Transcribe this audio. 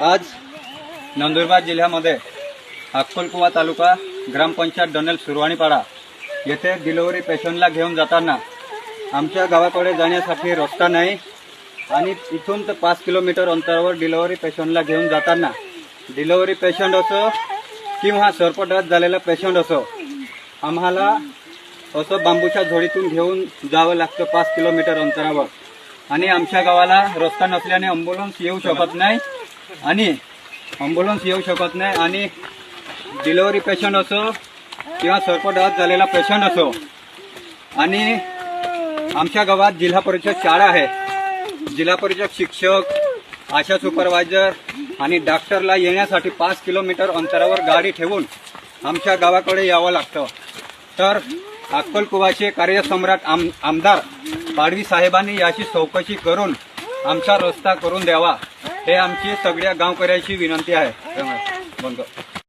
आज नंदुरबार जिल्ह्यामध्ये अक्कलकुवा तालुका ग्रामपंचायत डोनेल सुरवाणीपाडा येथे डिलिव्हरी पेशंटला घेऊन जाताना आमच्या गावाकडे जाण्यासाठी रस्ता नाही आणि इथून तर 5 किलोमीटर अंतरावर डिलिव्हरी पेशंटला घेऊन जाताना डिलिव्हरी पेशंट असो किंवा सर्पदंश झालेला पेशंट असो आम्हाला असं बांबूच्या झोळीतून घेऊन जावं लागतं 5 किलोमीटर अंतरावर आणि आमच्या गावाला रस्ता नसल्याने ॲम्ब्युलन्स येऊ शकत नाही आणि डिलिव्हरी पेशंट असो किंवा सर्पदंश झालेला पेशंट असो आणि आमच्या गावात जिल्हा परिषद शाळा आहे, जिल्हा परिषद शिक्षक, आशा सुपरवायझर आणि डॉक्टरला येण्यासाठी 5 किलोमीटर अंतरावर गाडी ठेवून आमच्या गावाकडे यावं लागतं। तर अक्कलकुवाचे कार्यसम्राट आमदार पाडवी साहेबांनी याची चौकशी करून आमचा रस्ता करून द्यावा, हे आमची सगळ्या गावकऱ्यांची विनंती आहे।